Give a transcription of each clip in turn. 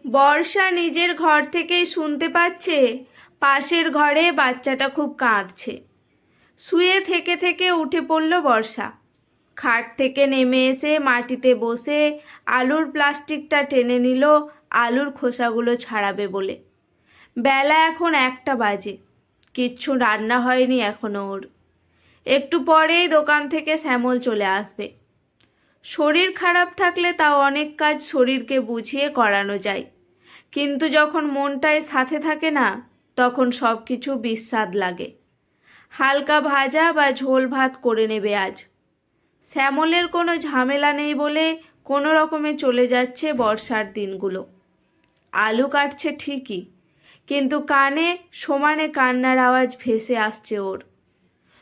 বর্ষা নিজের ঘর থেকেই শুনতে পাচ্ছে পাশের ঘরে বাচ্চাটা খুব কাঁদছে। শুয়ে থেকে থেকে উঠে পড়ল বর্ষা। খাট থেকে নেমে এসে মাটিতে বসে আলুর প্লাস্টিকটা টেনে নিল আলুর খোসাগুলো ছাড়াবে বলে। বেলা এখন 1টা বাজে, কিচ্ছু রান্না হয়নি এখনো ওর। একটু পরেই দোকান থেকে শ্যামল চলে আসবে। শরীর খারাপ থাকলে তাও অনেক কাজ শরীরকে বুঝিয়ে করানো যায়, কিন্তু যখন মনটাই সাথে থাকে না, তখন সব কিছু বিস্বাদ লাগে। হালকা ভাজা বা ঝোল ভাত করে নেবে আজ। শ্যামলের কোনো ঝামেলা নেই বলে কোনো রকমে চলে যাচ্ছে বর্ষার দিনগুলো। আলু কাটছে ঠিকই, কিন্তু কানে সমানে কান্নার আওয়াজ ভেসে আসছে ওর।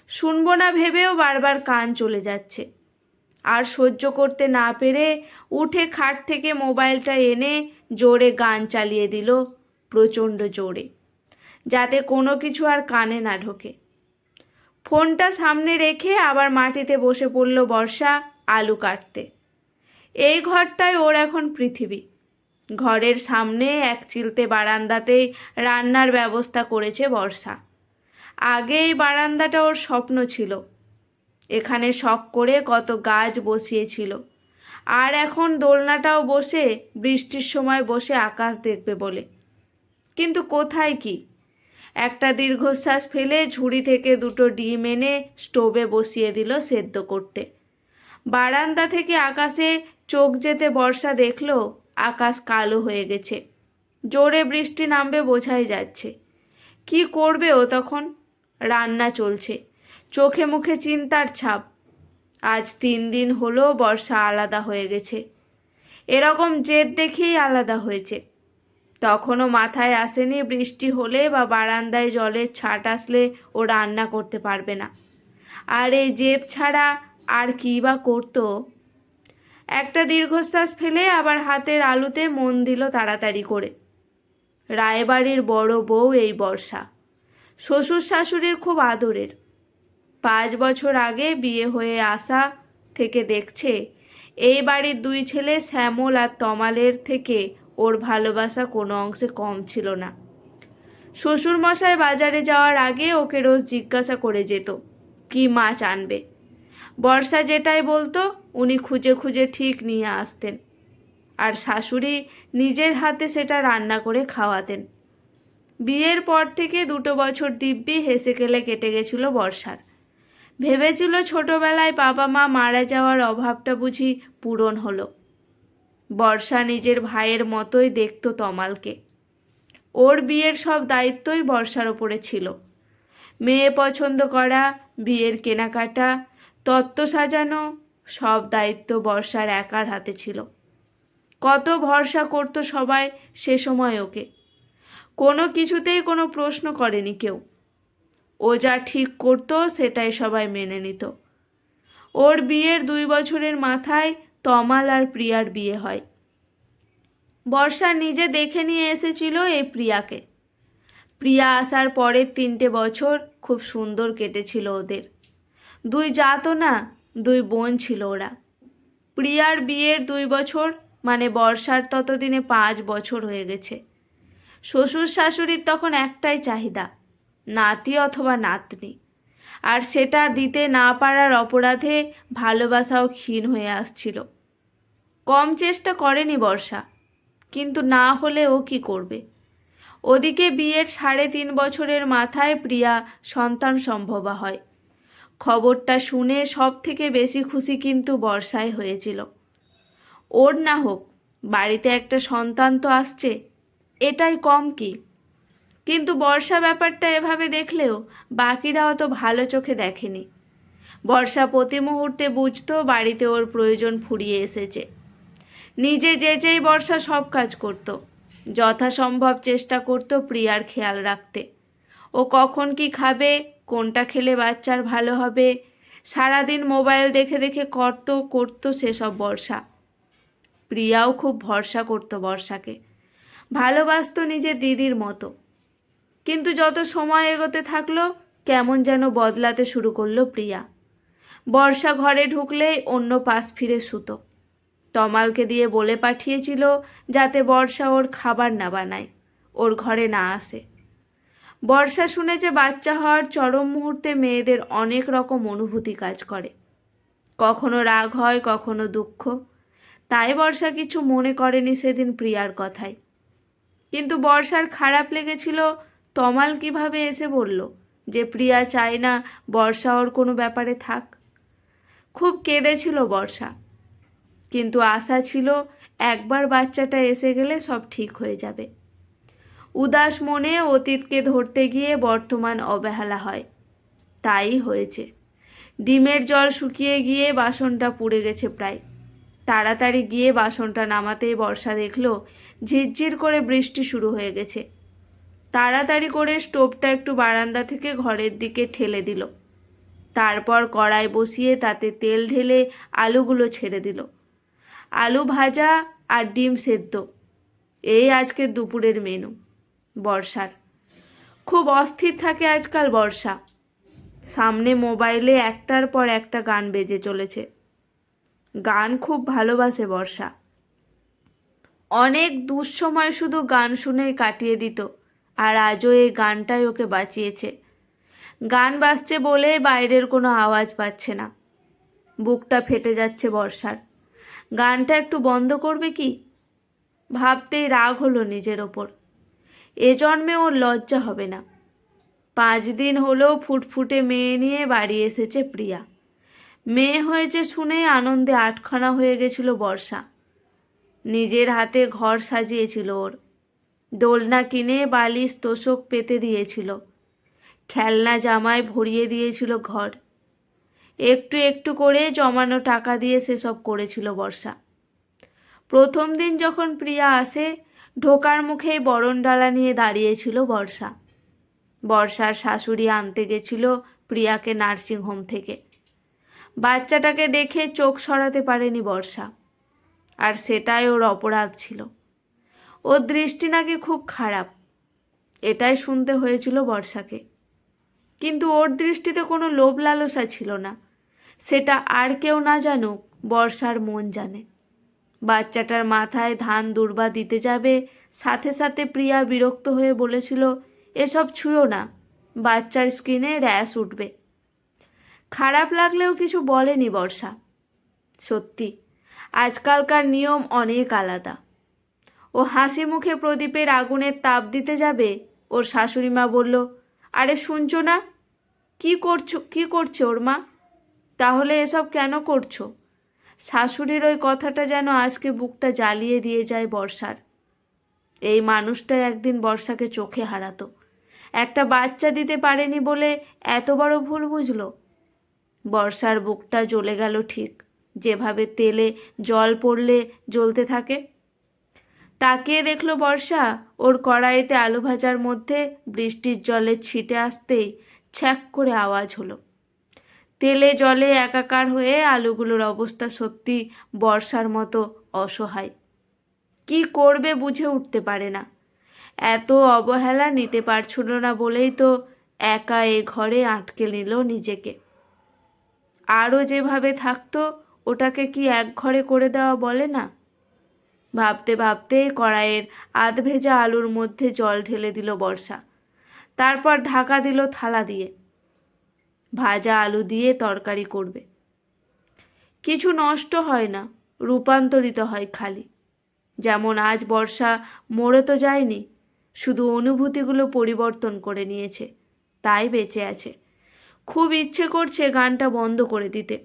শুনবো না ভেবেও বারবার কান চলে যাচ্ছে। আর সহ্য করতে না পেরে উঠে খাট থেকে মোবাইলটা এনে জোরে গান চালিয়ে দিল, প্রচণ্ড জোরে, যাতে কোনো কিছু আর কানে না ঢোকে। ফোনটা সামনে রেখে আবার মাটিতে বসে পড়ল বর্ষা আলু কাটতে। এই ঘরটাই ওর এখন পৃথিবী। ঘরের সামনে এক চিলতে বারান্দাতেই রান্নার ব্যবস্থা করেছে বর্ষা। আগে এই বারান্দাটা ওর স্বপ্ন ছিল। এখানে শখ করে কত গাছ বসিয়েছিল, আর এখন দোলনাটাও বসে বৃষ্টির সময় বসে আকাশ দেখবে বলে। কিন্তু কোথায় কি! একটা দীর্ঘশ্বাস ফেলে ঝুড়ি থেকে 2টো ডিম এনে স্টোভে বসিয়ে দিল সেদ্ধ করতে। বারান্দা থেকে আকাশে চোখ যেতে বর্ষা দেখল আকাশ কালো হয়ে গেছে। জোরে বৃষ্টি নামবে বোঝাই যাচ্ছে। কি করবে ও তখন? রান্না চলছে, চোখে মুখে চিন্তার ছাপ। আজ 3 দিন হলো বর্ষা আলাদা হয়ে গেছে। এরকম জেদ দেখিয়েই আলাদা হয়েছে। তখনও মাথায় আসেনি বৃষ্টি হলে বা বারান্দায় জলের ছাট আসলে ও রান্না করতে পারবে না। আর এই জেদ ছাড়া আর কী বা করতো? একটা দীর্ঘশ্বাস ফেলে আবার হাতের আলুতে মন দিল তাড়াতাড়ি করে। রায়বাড়ির বড় বউ এই বর্ষা। শ্বশুর শাশুড়ির খুব আদরের। 5 বছর আগে বিয়ে হয়ে আসা থেকে দেখছে এই বাড়ির 2 ছেলে শ্যামল আর তমালের থেকে ওর ভালোবাসা কোনো অংশে কম ছিল না। শ্বশুরমশাই বাজারে যাওয়ার আগে ওকে রোজ জিজ্ঞাসা করে যেত কি মাছ আনবে। বর্ষা যেটাই বলতো উনি খুঁজে খুঁজে ঠিক নিয়ে আসতেন, আর শাশুড়ি নিজের হাতে সেটা রান্না করে খাওয়াতেন। বিয়ের পর থেকে 2 বছর দিব্যি হেসে খেলে কেটে গেছিল বর্ষার। ভেবেছিল ছোটবেলায় বাবা মা মারা যাওয়ার অভাবটা বুঝি পূরণ হলো। বর্ষা নিজের ভাইয়ের মতোই দেখত তমালকে। ওর বিয়ের সব দায়িত্বই বর্ষার ওপরে ছিল। মেয়ে পছন্দ করা, বিয়ের কেনাকাটা, তত্ত্ব সাজানো, সব দায়িত্ব বর্ষার একার হাতে ছিল। কত ভরসা করতো সবাই সে সময় ওকে। কোনো কিছুতেই কোনো প্রশ্ন করেনি কেউ। ও যা ঠিক করতো সেটাই সবাই মেনে নিত। ওর বিয়ের 2 বছরের মাথায় তমাল আর প্রিয়ার বিয়ে হয়। বর্ষা নিজে দেখে নিয়ে এসেছিল এই প্রিয়াকে। প্রিয়া আসার পরের 3টে বছর খুব সুন্দর কেটেছিল ওদের। 2 জাতও না, 2 বোন ছিল ওরা। প্রিয়ার বিয়ের 2 বছর মানে বর্ষার ততদিনে 5 বছর হয়ে গেছে। শ্বশুর শাশুড়ির তখন একটাই চাহিদা, নাতি অথবা নাতনি। আর সেটা দিতে না পারার অপরাধে ভালোবাসাও ক্ষীণ হয়ে আসছিল। কম চেষ্টা করেনি বর্ষা, কিন্তু না হলে ও কি করবে? ওদিকে বিয়ের 3.5 বছরের মাথায় প্রিয়া সন্তান সম্ভবা হয়। খবরটা শুনে সব থেকে বেশি খুশি কিন্তু বর্ষায় হয়েছিল। ওর না হোক, বাড়িতে একটা সন্তান তো আসছে, এটাই কম কি? কিন্তু বর্ষা ব্যাপারটা এভাবে দেখলেও বাকিরা অত ভালো চোখে দেখেনি। বর্ষা প্রতি মুহূর্তে বুঝতো বাড়িতে ওর প্রয়োজন ফুরিয়ে এসেছে। নিজে যেই বর্ষা সব কাজ করত, যথাসম্ভব চেষ্টা করত প্রিয়ার খেয়াল রাখতে। ও কখন কি খাবে, কোনটা খেলে বাচ্চার ভালো হবে, সারাদিন মোবাইল দেখে দেখে করতো সেসব বর্ষা। প্রিয়াও খুব ভরসা করতো বর্ষাকে, ভালোবাসতো নিজের দিদির মতো। কিন্তু যত সময় এগোতে থাকলো কেমন যেন বদলাতে শুরু করলো প্রিয়া। বর্ষা ঘরে ঢুকলেই অন্য পাশ ফিরে শুতো। তমালকে দিয়ে বলে পাঠিয়েছিল যাতে বর্ষা ওর খাবার না বানায়, ওর ঘরে না আসে। বর্ষা শুনেছে বাচ্চা হওয়ার চরম মুহূর্তে মেয়েদের অনেক রকম অনুভূতি কাজ করে, কখনো রাগ হয়, কখনো দুঃখ। তাই বর্ষা কিছু মনে করেনি সেদিন প্রিয়ার কথায়। কিন্তু বর্ষার খারাপ লেগেছিল তমাল কিভাবে এসে বলল যে প্রিয়া চায় না বর্ষা ওর কোনো ব্যাপারে থাক। খুব কেঁদেছিল বর্ষা, কিন্তু আশা ছিল একবার বাচ্চাটা এসে গেলে সব ঠিক হয়ে যাবে। উদাস মনে অতীতকে ধরতে গিয়ে বর্তমান অবহেলা হয়। তাই হয়েছে। ডিমের জল শুকিয়ে গিয়ে বাসনটা পুড়ে গেছে প্রায়। তাড়াতাড়ি গিয়ে বাসনটা নামাতেই বর্ষা দেখল ঝিরঝির করে বৃষ্টি শুরু হয়ে গেছে। তাড়াতাড়ি করে স্টোভটা একটু বারান্দা থেকে ঘরের দিকে ঠেলে দিল। তারপর কড়াই বসিয়ে তাতে তেল ঢেলে আলুগুলো ছেড়ে দিল। আলু ভাজা আর ডিম সেদ্ধ, এই আজকের দুপুরের মেনু বর্ষার। খুব অস্থির থাকে আজকাল বর্ষা। সামনে মোবাইলে একটার পর একটা গান বেজে চলেছে। গান খুব ভালোবাসে বর্ষা। অনেক দুঃসময় শুধু গান শুনেই কাটিয়ে দিত, আর আজও এই গানটাই ওকে বাঁচিয়েছে। গান বাজছে বলে বাইরের কোনো আওয়াজ পাচ্ছে না। বুকটা ফেটে যাচ্ছে বর্ষার। গানটা একটু বন্ধ করবে কি? ভাবতেই রাগ হলো নিজের ওপর। এ জন্মে ওর লজ্জা হবে না। 5 দিন হলেও ফুটফুটে মেয়ে নিয়ে বাড়ি এসেছে প্রিয়া। মেয়ে হয়েছে শুনেই আনন্দে আটখানা হয়ে গেছিল বর্ষা। নিজের হাতে ঘর সাজিয়েছিল ওর। দোলনা কিনে বালিশ তোশক পেতে দিয়েছিল। খেলনা জামায় ভরিয়ে দিয়েছিল ঘর। একটু একটু করে জমানো টাকা দিয়ে সেসব করেছিল বর্ষা। প্রথম দিন যখন প্রিয়া আসে, ঢোকার মুখেই বরণডালা নিয়ে দাঁড়িয়েছিল বর্ষা। বর্ষার শাশুড়ি আনতে গেছিল প্রিয়াকে নার্সিংহোম থেকে। বাচ্চাটাকে দেখে চোখ সরাতে পারেনি বর্ষা, আর সেটাই ওর অপরাধ ছিল। ওর দৃষ্টি নাকি খুব খারাপ, এটাই শুনতে হয়েছিল বর্ষাকে। কিন্তু ওর দৃষ্টিতে কোনো লোভ লালসা ছিল না। সেটা আর কেউ না জানুক, বর্ষার মন জানে। বাচ্চাটার মাথায় ধান দুর্বা দিতে যাবে, সাথে সাথে প্রিয়া বিরক্ত হয়ে বলেছিল, এসব ছুঁয়ো না, বাচ্চার স্কিনে র্যাশ উঠবে। খারাপ লাগলেও কিছু বলেনি বর্ষা। সত্যি আজকালকার নিয়ম অনেক আলাদা। ও হাসি মুখে প্রদীপের আগুনের তাপ দিতে যাবে, ওর শাশুড়িমা বলল, আরে শুনছো না? কি করছে ওর মা? তাহলে এসব কেন করছো? শাশুড়ির ওই কথাটা যেন আজকে বুকটা জ্বালিয়ে দিয়ে যায় বর্ষার। এই মানুষটা একদিন বর্ষাকে চোখে হারাতো। একটা বাচ্চা দিতে পারেনি বলে এত বড় ভুল বুঝলো। বর্ষার বুকটা জ্বলে গেল, ঠিক যেভাবে তেলে জল পড়লে জ্বলতে থাকে। তাকিয়ে দেখলো বর্ষা ওর কড়াইতে আলু ভাজার মধ্যে বৃষ্টির জলে ছিটে আসতেই ছ্যাক করে আওয়াজ হলো। তেলে জলে একাকার হয়ে আলুগুলোর অবস্থা সত্যি বর্ষার মতো অসহায়। কি করবে বুঝে উঠতে পারে না। এত অবহেলা নিতে পারছিল না বলেই তো একা এ ঘরে আটকে নিল নিজেকে। আরও যেভাবে থাকতো ওটাকে কি এক ঘরে করে দেওয়া বলে না? ভাবতে ভাবতে কড়াইয়ের আধ ভেজা আলুর মধ্যে জল ঢেলে দিল বর্ষা। তারপর ঢাকা দিল থালা দিয়ে। ভাজা আলু দিয়ে তরকারি করবে। কিছু নষ্ট হয় না, রূপান্তরিত হয় খালি। যেমন আজ বর্ষা মরে তো যায়নি, শুধু অনুভূতিগুলো পরিবর্তন করে নিয়েছে, তাই বেঁচে আছে। খুব ইচ্ছে করছে গানটা বন্ধ করে দিতে।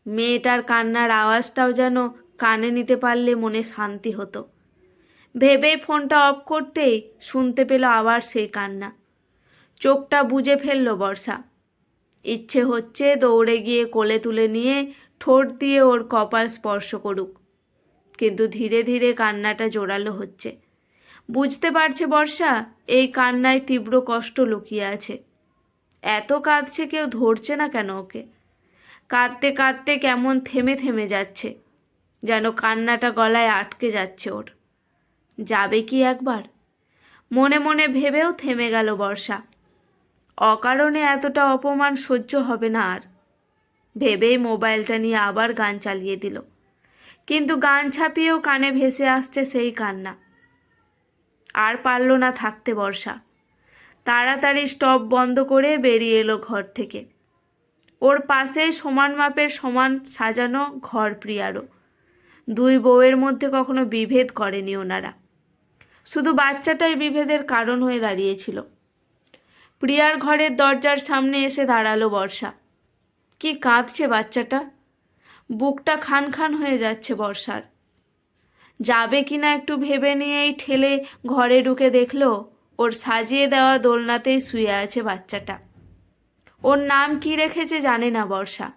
মেয়েটার কান্নার আওয়াজটাও যেন কানে নিতে পারলে মনে শান্তি হতো। ভেবেই ফোনটা অফ করতেই শুনতে পেল আবার সেই কান্না। চোখটা বুজে ফেলল বর্ষা। ইচ্ছে হচ্ছে দৌড়ে গিয়ে কোলে তুলে নিয়ে ঠোঁট দিয়ে ওর কপাল স্পর্শ করুক, কিন্তু ধীরে ধীরে কান্নাটা জোরালো হচ্ছে। বুঝতে পারছে বর্ষা এই কান্নায় তীব্র কষ্ট লুকিয়ে আছে। এত কাঁদছে, কেউ ধরছে না কেন ওকে? কাঁদতে কাঁদতে কেমন থেমে থেমে যাচ্ছে, যেন কান্নাটা গলায় আটকে যাচ্ছে ওর। যাবে কি একবার? মনে মনে ভেবেও থেমে গেল বর্ষা। অকারণে এতটা অপমান সহ্য হবে না আর। ভেবেই মোবাইলটা নিয়ে আবার গান চালিয়ে দিল। কিন্তু গান ছাপিয়েও কানে ভেসে আসছে সেই কান্না। আর পারল না থাকতে বর্ষা, তাড়াতাড়ি স্টপ বন্ধ করে বেরিয়ে এলো ঘর থেকে। ওর পাশে সমান মাপের সমান সাজানো ঘর প্রিয়ারও। দুই বউয়ের মধ্যে কখনো বিভেদ করেনি ওনারা, শুধু বাচ্চাটাই বিভেদের কারণ হয়ে দাঁড়িয়েছিল। প্রিয়ার ঘরের দরজার সামনে এসে দাঁড়ালো বর্ষা। কি কাঁদছে বাচ্চাটা, বুকটা খান খান হয়ে যাচ্ছে বর্ষার। যাবে কিনা একটু ভেবে নিয়েই ঠেলে ঘরে ঢুকে দেখলো ওর সাজিয়ে দেওয়া দোলনাতেই শুয়ে আছে বাচ্চাটা। ওর নাম কি রেখেছে জানে না বর্ষা।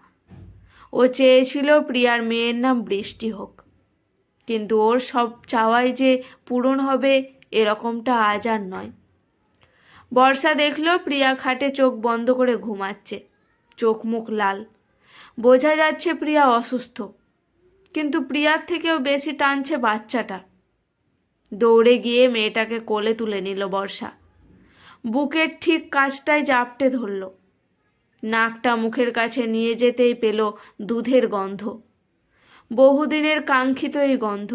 ও চেয়েছিল প্রিয়ার মেয়ের নাম বৃষ্টি হোক, কিন্তু ওর সব চাওয়াই যে পূরণ হবে এরকমটা আজ আর নয়। বর্ষা দেখলো প্রিয়া খাটে চোখ বন্ধ করে ঘুমাচ্ছে, চোখ মুখ লাল। বোঝা যাচ্ছে প্রিয়া অসুস্থ, কিন্তু প্রিয়ার থেকেও বেশি টানছে বাচ্চাটা। দৌড়ে গিয়ে মেয়েটাকে কোলে তুলে নিল বর্ষা। বুকের ঠিক কাছটায় জাপটে ধরল। নাকটা মুখের কাছে নিয়ে যেতেই পেল দুধের গন্ধ, বহুদিনের কাঙ্ক্ষিত এই গন্ধ।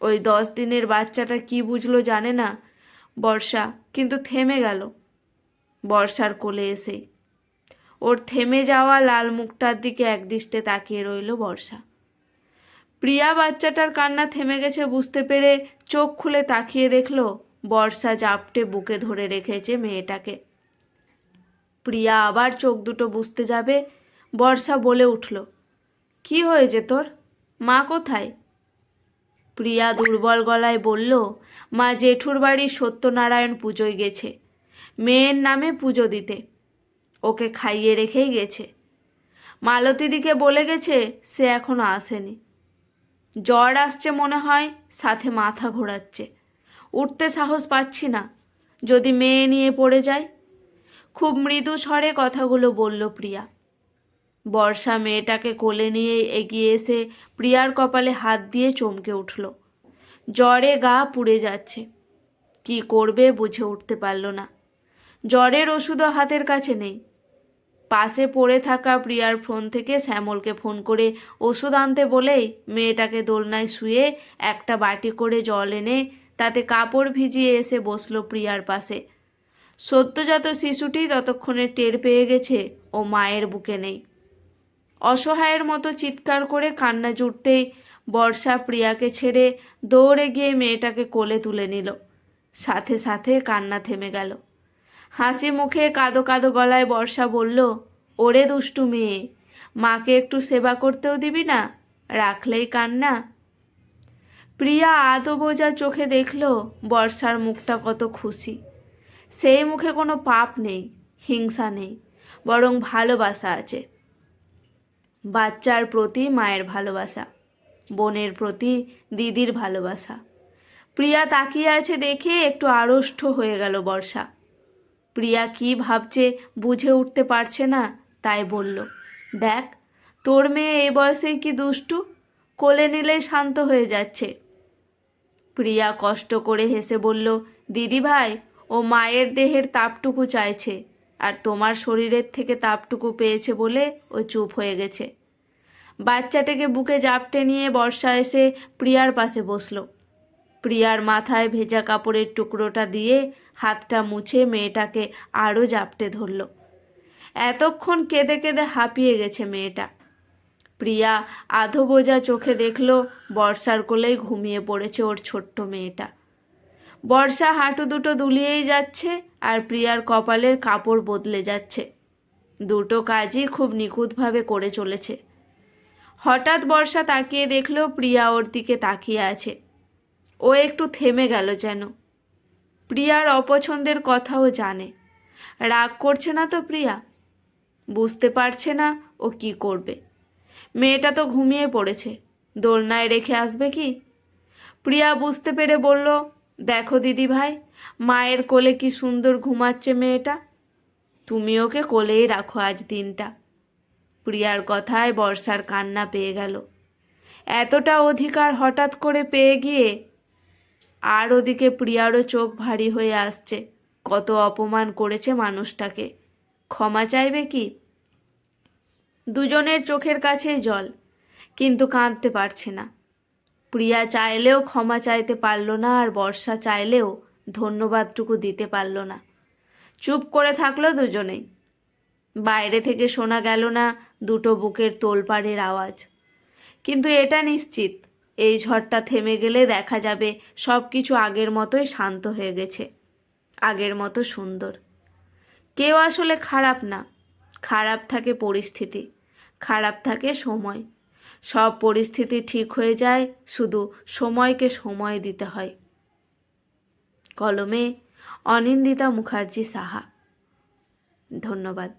ওই 10 দিনের বাচ্চাটা কি বুঝলো জানে না বর্ষা, কিন্তু থেমে গেল বর্ষার কোলে এসেই। ওর থেমে যাওয়া লাল মুখটার দিকে একদৃষ্টে তাকিয়ে রইল বর্ষা। প্রিয়া বাচ্চাটার কান্না থেমে গেছে বুঝতে পেরে চোখ খুলে তাকিয়ে দেখল বর্ষা জাপটে বুকে ধরে রেখেছে মেয়েটাকে। প্রিয়া আবার চোখ দুটো বুঝতে যাবে, বর্ষা বলে উঠল, কি হয়েছে তোর, মা কোথায়? প্রিয়া দুর্বল গলায় বলল, মা জেঠুর বাড়ি সত্যনারায়ণ পুজোয় গেছে, মেয়ের নামে পুজো দিতে। ওকে খাইয়ে রেখেই গেছে। মালতীদিকে বলে গেছে সে এখনো আসেনি। জ্বর আসছে মনে হয়, সাথে মাথা ঘোরাচ্ছে। উঠতে সাহস পাচ্ছি না, যদি মেয়ে নিয়ে পড়ে যায়। খুব মৃদু স্বরে কথাগুলো বলল প্রিয়া। বর্ষা মেয়েটাকে কোলে নিয়ে এগিয়ে এসে প্রিয়ার কপালে হাত দিয়ে চমকে উঠল। জ্বরে গা পুড়ে যাচ্ছে, কি করবে বুঝে উঠতে পারল না। জ্বরের ওষুধও হাতের কাছে নেই। পাশে পড়ে থাকা প্রিয়ার ফোন থেকে শ্যামলকে ফোন করে ওষুধ আনতে বলেই মেয়েটাকে দোলনায় শুয়ে একটা বাটি করে জল এনে তাতে কাপড় ভিজিয়ে এসে বসলো প্রিয়ার পাশে। সদ্যজাত শিশুটি ততক্ষণে টের পেয়ে গেছে ও মায়ের বুকে নেই। অসহায়ের মতো চিৎকার করে কান্না জুড়তেই বর্ষা প্রিয়াকে ছেড়ে দৌড়ে গিয়ে মেয়েটাকে কোলে তুলে নিল। সাথে সাথে কান্না থেমে গেল। হাসি মুখে কাঁদো কাঁদো গলায় বর্ষা বলল, ওরে দুষ্টু মেয়ে, মাকে একটু সেবা করতেও দিবি না, রাখলেই কান্না। প্রিয়া আদো বোঝা চোখে দেখল বর্ষার মুখটা কত খুশি। সেই মুখে কোনো পাপ নেই, হিংসা নেই, বরং ভালোবাসা আছে। বাচ্চার প্রতি মায়ের ভালোবাসা, বোনের প্রতি দিদির ভালোবাসা। প্রিয়া তাকিয়ে আছে দেখে একটু আড়ষ্ট হয়ে গেল বর্ষা। প্রিয়া কি ভাবছে বুঝে উঠতে পারছে না, তাই বলল, দেখ তোর মেয়ে এই বয়সেই কি দুষ্টু, কোলে নিলেই শান্ত হয়ে যাচ্ছে। প্রিয়া কষ্ট করে হেসে বলল, দিদি ভাই, ও মায়ের দেহের তাপটুকু চাইছে, আর তোমার শরীরের থেকে তাপটুকু পেয়েছে বলে ও চুপ হয়ে গেছে। বাচ্চাটাকে বুকে জাপটে নিয়ে বর্ষা এসে প্রিয়ার পাশে বসল। প্রিয়ার মাথায় ভেজা কাপড়ের টুকরোটা দিয়ে হাতটা মুছে মেয়েটাকে আরও জাপটে ধরল। এতক্ষণ কেঁদে কেঁদে হাঁপিয়ে গেছে মেয়েটা। প্রিয়া আধো বোঝা চোখে দেখল বর্ষার কোলেই ঘুমিয়ে পড়েছে ওর ছোট্ট মেয়েটা। বর্ষা হাঁটু দুটো দুলিয়েই যাচ্ছে আর প্রিয়ার কপালের কাপড় বদলে যাচ্ছে। দুটো কাজই খুব নিখুঁতভাবে করে চলেছে। হঠাৎ বর্ষা তাকিয়ে দেখল প্রিয়া ওর দিকে তাকিয়ে আছে। ও একটু থেমে গেল যেন। প্রিয়ার অপছন্দের কথাও জানে। রাগ করছে না তো প্রিয়া? বুঝতে পারছে না ও কি করবে। মেয়েটা তো ঘুমিয়ে পড়েছে, দোলনায় রেখে আসবে কি? প্রিয়া বুঝতে পেরে বলল, দেখো দিদি ভাই, মায়ের কোলে কি সুন্দর ঘুমাচ্ছে মেয়েটা, তুমি ওকে কোলেই রাখো আজ দিনটা। প্রিয়ার কথায় বর্ষার কান্না পেয়ে গেল। এতটা অধিকার হঠাৎ করে পেয়ে গিয়ে। আর ওদিকে প্রিয়ারও চোখ ভারী হয়ে আসছে। কত অপমান করেছে মানুষটাকে, ক্ষমা চাইবে কি? দুজনের চোখের কাছেই জল, কিন্তু কাঁদতে পারছে না। প্রিয়া চাইলেও ক্ষমা চাইতে পারল না, আর বর্ষা চাইলেও ধন্যবাদটুকু দিতে পারল না। চুপ করে থাকলো দুজনেই। বাইরে থেকে শোনা গেল না দুটো বুকের তোলপাড়ের আওয়াজ, কিন্তু এটা নিশ্চিত এই ঝড়টা থেমে গেলে দেখা যাবে সব কিছু আগের মতোই শান্ত হয়ে গেছে, আগের মতো সুন্দর। কেউ আসলে খারাপ না, খারাপ থাকে পরিস্থিতি, খারাপ থাকে সময়। সব পরিস্থিতি ঠিক হয়ে যায়, শুধু সময়কে সময় দিতে হয়। কলমে অনিন্দিতা মুখার্জি সাহা। ধন্যবাদ।